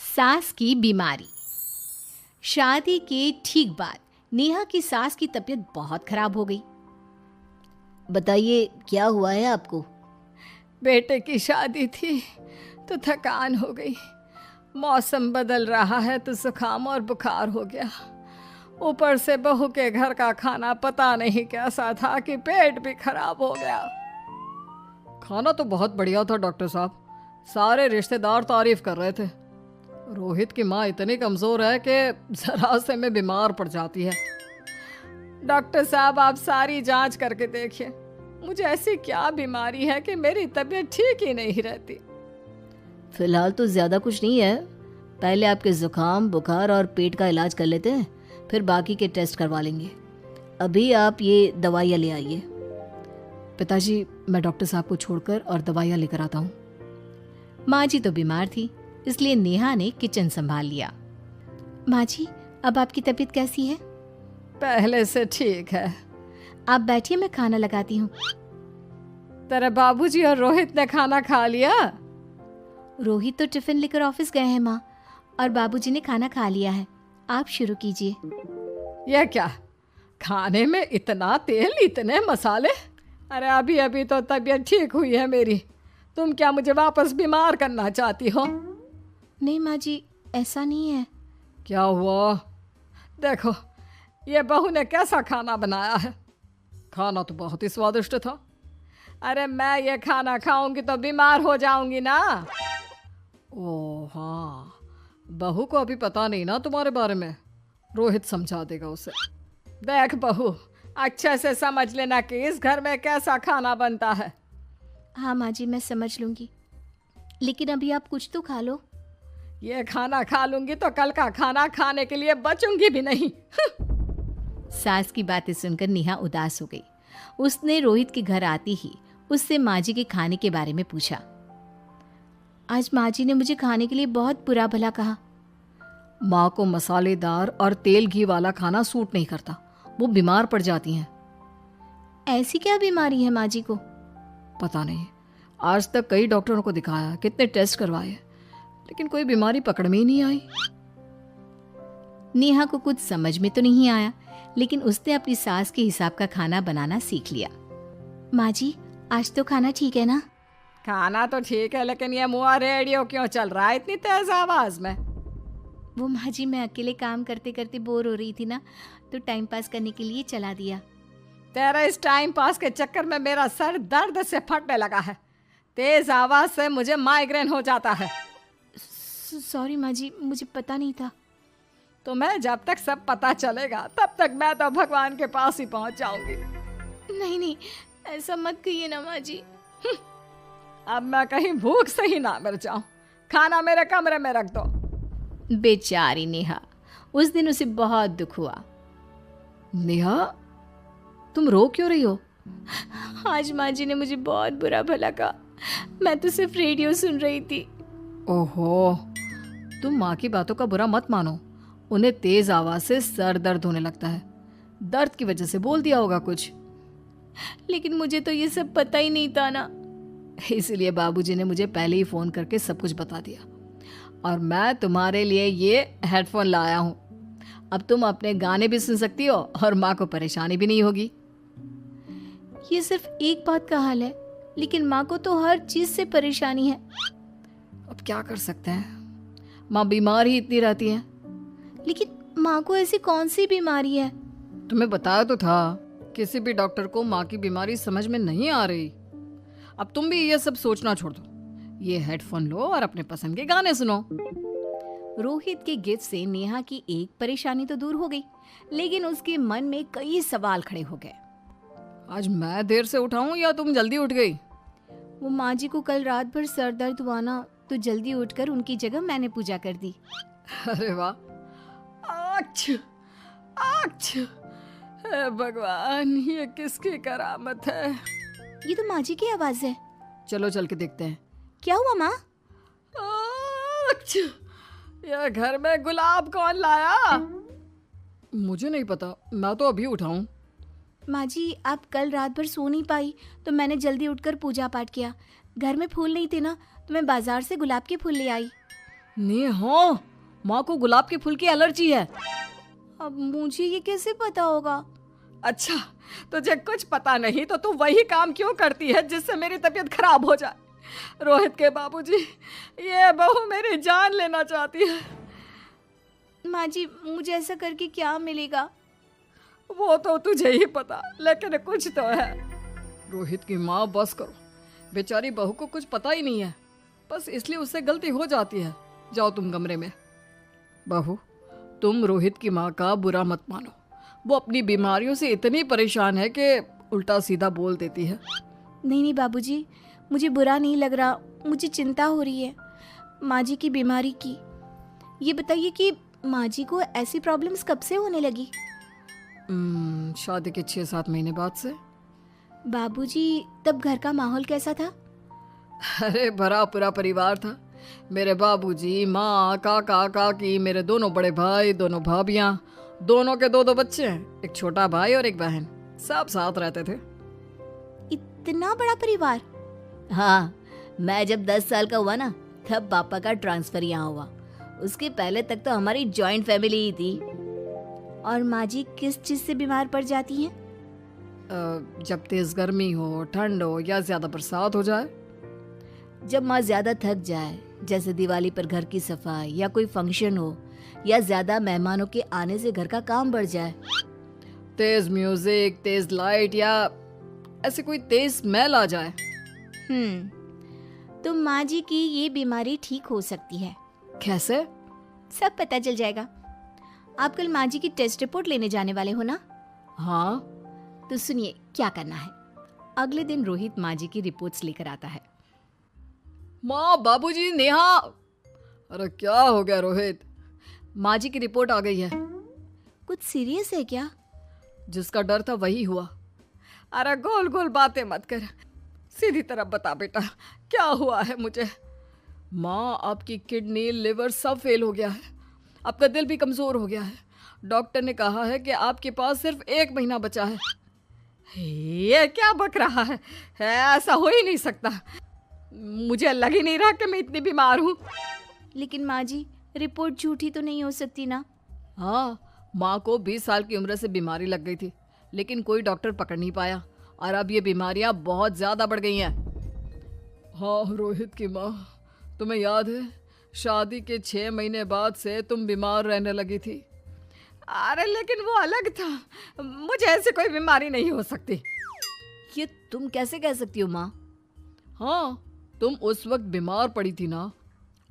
सास की बीमारी। शादी के ठीक बाद नेहा की सास की तबीयत बहुत खराब हो गई। बताइए क्या हुआ है आपको? बेटे की शादी थी तो थकान हो गई। मौसम बदल रहा है तो जुकाम और बुखार हो गया। ऊपर से बहू के घर का खाना पता नहीं कैसा था कि पेट भी खराब हो गया। खाना तो बहुत बढ़िया था डॉक्टर साहब, सारे रिश्तेदार तारीफ कर रहे थे। रोहित की माँ इतनी कमज़ोर है कि जरा से में बीमार पड़ जाती है। डॉक्टर साहब आप सारी जांच करके देखिए, मुझे ऐसी क्या बीमारी है कि मेरी तबीयत ठीक ही नहीं रहती। फिलहाल तो ज़्यादा कुछ नहीं है, पहले आपके ज़ुकाम बुखार और पेट का इलाज कर लेते हैं, फिर बाकी के टेस्ट करवा लेंगे। अभी आप ये दवाइयाँ ले आइए। पिताजी मैं डॉक्टर साहब को छोड़कर और दवाइयाँ लेकर आता हूँ। माँ जी तो बीमार थी, इसलिए नेहा ने किचन संभाल लिया। माँ जी अब आपकी तबीयत कैसी है? पहले से ठीक है। आप बैठिए, मैं खाना लगाती हूँ। तेरे बाबूजी और रोहित ने खाना खा लिया? रोहित तो टिफिन लेकर ऑफिस गए हैं माँ, और बाबूजी ने खाना खा लिया है। आप शुरू कीजिए। यह क्या, खाने में इतना तेल इतने मसाले? अरे अभी अभी तो तबीयत ठीक हुई है मेरी, तुम क्या मुझे वापस बीमार करना चाहती हो? नहीं माँ जी, ऐसा नहीं है। क्या हुआ? देखो ये बहू ने कैसा खाना बनाया है। खाना तो बहुत ही स्वादिष्ट था। अरे मैं ये खाना खाऊंगी तो बीमार हो जाऊंगी ना। ओह हाँ, बहू को अभी पता नहीं ना तुम्हारे बारे में, रोहित समझा देगा उसे। देख बहू, अच्छे से समझ लेना कि इस घर में कैसा खाना बनता है। हाँ माँ जी, मैं समझ लूँगी, लेकिन अभी आप कुछ तो खा लो। ये खाना खा लूंगी तो कल का खाना खाने के लिए बचूंगी भी नहीं। सास की बातें सुनकर नेहा उदास हो गई। उसने रोहित के घर आती ही उससे माँ जी के खाने के बारे में पूछा। आज माँ जी ने मुझे खाने के लिए बहुत बुरा भला कहा। माँ को मसालेदार और तेल घी वाला खाना सूट नहीं करता, वो बीमार पड़ जाती हैं। ऐसी क्या बीमारी है माँ जी को? पता नहीं, आज तक कई डॉक्टरों को दिखाया, कितने टेस्ट करवाए, लेकिन कोई बीमारी पकड़ में ही नहीं आई। नेहा को कुछ समझ में तो नहीं आया, लेकिन उसने अपनी सास के हिसाब का खाना बनाना सीख लिया। माँ जी आज तो खाना ठीक है ना? खाना तो ठीक है, लेकिन ये मुआ रेडियो क्यों चल रहा है इतनी तेज आवाज में? वो माँ जी मैं अकेले काम करते करते बोर हो रही थी ना, तो टाइम पास करने के लिए चला दिया। तेरा इस टाइम पास के चक्कर में मेरा सर दर्द से फटने लगा है। तेज आवाज से मुझे माइग्रेन हो जाता है। सॉरी माँ जी, मुझे पता नहीं था। तुम्हें जब तक सब पता चलेगा तब तक मैं तो भगवान के पास ही पहुंच जाऊंगी। नहीं नहीं, ऐसा मत कहिए ना माँ जी। अब मैं कहीं भूख से ही ना मर जाऊं। खाना मेरे कमरे में रख दो। बेचारी नेहा, उस दिन उसे बहुत दुख हुआ। नेहा तुम रो क्यों रही हो? आज माँ जी ने मुझे बहुत बुरा भला कहा, मैं तो सिर्फ रेडियो सुन रही थी। ओहो, तुम माँ की बातों का बुरा मत मानो, उन्हें तेज आवाज से सर दर्द होने लगता है, दर्द की वजह से बोल दिया होगा कुछ। लेकिन मुझे तो ये सब पता ही नहीं था ना, इसलिए बाबूजी ने मुझे पहले ही फोन करके सब कुछ बता दिया, और मैं तुम्हारे लिए ये हेडफोन लाया हूँ। अब तुम अपने गाने भी सुन सकती हो और माँ को परेशानी भी नहीं होगी। ये सिर्फ एक बात का हाल है, लेकिन माँ को तो हर चीज से परेशानी है। अब क्या कर सकते हैं, माँ बीमार ही इतनी रहती है। लेकिन माँ को ऐसी कौन सी बीमारी है? तुम्हें बताया तो था, किसी भी डॉक्टर को माँ की बीमारी समझ में नहीं आ रही। अब तुम भी ये सब सोचना छोड़ दो, ये हेडफोन लो और अपने पसंद के गाने सुनो। रोहित के गिफ्ट से नेहा की एक परेशानी तो दूर हो गई, लेकिन उसके मन में कई सवाल खड़े हो गए। आज मैं देर से उठाऊं या तुम जल्दी उठ गई? वो माँ जी को कल रात भर सर दर्द हुआ ना, तो जल्दी उठकर उनकी जगह मैंने पूजा कर दी। अरे वाह, अच्छा अच्छा, हे भगवान, ये किसकी करामत है? ये तो माँ जी की आवाज है। चलो चल के देखते हैं। क्या हुआ माँ? अच्छा, यह घर में गुलाब कौन लाया? मुझे नहीं पता, मैं तो अभी उठा हूँ। माँ जी आप कल रात भर सो नहीं पाई, तो मैंने जल्दी उठकर पूजा पाठ किया। घर में फूल नहीं थे ना, तो मैं बाजार से गुलाब के फूल ले आई। नेहा, माँ को गुलाब के फूल की एलर्जी है। अब मुझे ये कैसे पता होगा? अच्छा, तुझे कुछ पता नहीं तो तू वही काम क्यों करती है जिससे मेरी तबीयत खराब हो जाए? रोहित के बाबूजी, ये बहू मेरी जान लेना चाहती है। माँ जी, मुझे ऐसा करके क्या मिलेगा? वो तो तुझे ही पता, लेकिन कुछ तो है। रोहित की माँ, बस करो। बेचारी बहू को कुछ पता ही नहीं है, बस इसलिए उससे गलती हो जाती है। जाओ तुम कमरे में। बहू, तुम रोहित की माँ का बुरा मत मानो। वो अपनी बीमारियों से इतनी परेशान है कि उल्टा सीधा बोल देती है। नहीं नहीं बाबूजी, मुझे बुरा नहीं लग रहा, मुझे चिंता हो रही है माँ जी की बीमारी की। ये बताइए कि माँ जी को ऐसी प्रॉब्लम्स कब से होने लगी? शादी के 6-7 महीने बाद से। बाबूजी, तब घर का माहौल कैसा था? अरे भरा पूरा परिवार था। मेरे बाबूजी, माँ, काका, काकी, मेरे दोनों बड़े भाई, दोनों भाभियाँ, दोनों के 2-2 बच्चे हैं, एक छोटा भाई और एक बहन। सब साथ रहते थे। इतना बड़ा परिवार? हाँ, मैं जब 10 साल का हुआ ना, तब पापा का ट्रांसफर यहाँ हुआ। उसके पहले तक तो हमारी जॉइंट फैमिली ही थी। और माँ जी किस चीज से बीमार पड़ जाती हैं? जब तेज गर्मी हो, ठंड हो या ज्यादा बरसात हो जाए। जब माँ ज्यादा थक जाए, जैसे दिवाली पर घर की सफाई या कोई फंक्शन हो, या ज्यादा मेहमानों के आने से घर का काम बढ़ जाए। तेज म्यूजिक, तेज लाइट या ऐसे कोई तेज स्मेल आ जाए। तो माँ जी की ये बीमारी ठीक हो सकती है। कैसे? सब पता चल जाएगा। आप कल माँ जी की टेस्ट रिपोर्ट लेने जाने वाले हो ना? हाँ। तो सुनिए क्या करना है। अगले दिन रोहित माँ जी की रिपोर्ट्स लेकर आता है। माँ, बाबूजी, नेहा। अरे क्या हो गया रोहित? माँ जी की रिपोर्ट आ गई है। कुछ सीरियस है क्या? जिसका डर था वही हुआ। अरे गोल गोल बातें मत कर, सीधी तरफ बता बेटा, क्या हुआ है मुझे? माँ, आपकी किडनी, लिवर सब फेल हो गया है। आपका दिल भी कमज़ोर हो गया है। डॉक्टर ने कहा है कि आपके पास सिर्फ 1 महीना बचा है। ये क्या बक रहा है? ऐसा हो ही नहीं सकता। मुझे लग ही नहीं रहा कि मैं इतनी बीमार हूँ। लेकिन माँ जी, रिपोर्ट झूठी तो नहीं हो सकती ना? हाँ, माँ को 20 साल की उम्र से बीमारी लग गई थी, लेकिन कोई डॉक्टर पकड़ नहीं पाया और अब ये बीमारियां बहुत ज़्यादा बढ़ गई हैं। हाँ रोहित की माँ, तुम्हें याद है शादी के 6 महीने बाद से तुम बीमार रहने लगी थी। अरे लेकिन वो अलग था, मुझे ऐसे कोई बीमारी नहीं हो सकती। ये तुम कैसे कह सकती हो माँ? हाँ, तुम उस वक्त बीमार पड़ी थी ना,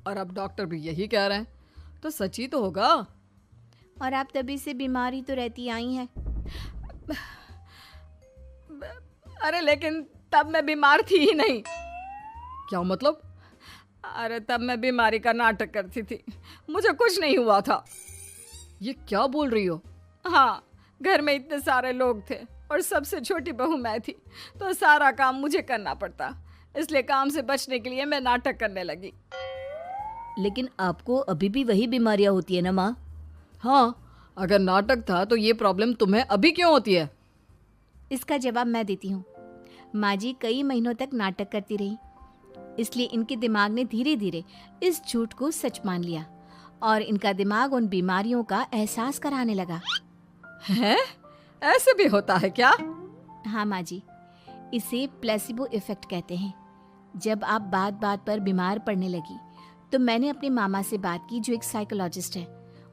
और अब डॉक्टर भी यही कह रहे हैं, तो सच ही तो होगा। और आप तभी से बीमार ही तो रहती आई हैं। अरे लेकिन तब मैं बीमार थी ही नहीं। क्या मतलब? अरे तब मैं बीमारी का नाटक करती थी, मुझे कुछ नहीं हुआ था। ये क्या बोल रही हो? हाँ, घर में इतने सारे लोग थे और सबसे छोटी बहू मैं थी, तो सारा काम मुझे करना पड़ता, इसलिए काम से बचने के लिए मैं नाटक करने लगी। लेकिन आपको अभी भी वही बीमारियां होती है ना माँ? हाँ, अगर नाटक था तो ये प्रॉब्लम तुम्हें अभी क्यों होती है? इसका जवाब मैं देती हूँ। माँ जी कई महीनों तक नाटक करती रही, इसलिए इनके दिमाग ने धीरे धीरे इस झूठ को सच मान लिया और इनका दिमाग उन बीमारियों का एहसास कराने लगा। हैं? ऐसे भी होता है क्या? हाँ माँ जी, इसे प्लेसिबो इफेक्ट कहते हैं। जब आप बात बात पर बीमार पड़ने लगी तो मैंने अपने मामा से बात की जो एक साइकोलॉजिस्ट है।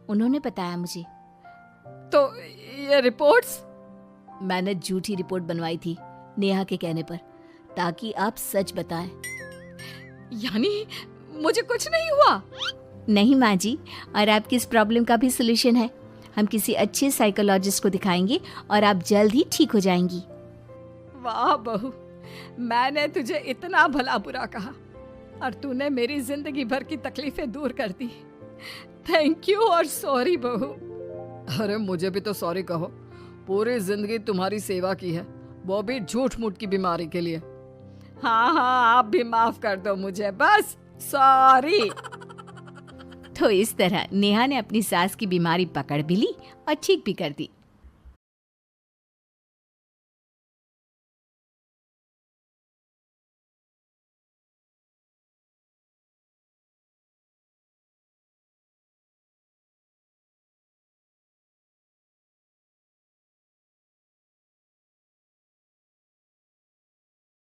उन्होंने बताया मुझे। तो ये रिपोर्ट्स? मैंने झूठी रिपोर्ट बनवाई थी नेहा के कहने पर, ताकि आप सच बताएं। यानी मुझे कुछ नहीं हुआ? नहीं माँ जी, और आपकी इस प्रॉब्लम का भी सोल्यूशन है। हम किसी अच्छे साइकोलॉजिस्ट को दिखाएंगे और आप जल्द ही ठीक हो जाएंगी। वाह बहू, मैंने तुझे इतना भला बुरा कहा और तूने मेरी जिंदगी भर की तकलीफें दूर कर दी। थैंक यू और सॉरी बहू। अरे मुझे भी तो सॉरी कहो, पूरी जिंदगी तुम्हारी सेवा की है, वो भी झूठ मूठ की बीमारी के लिए। हाँ हाँ, आप भी माफ कर दो मुझे, बस सॉरी। तो इस तरह नेहा ने अपनी सास की बीमारी पकड़ भी ली और ठीक भी कर दी।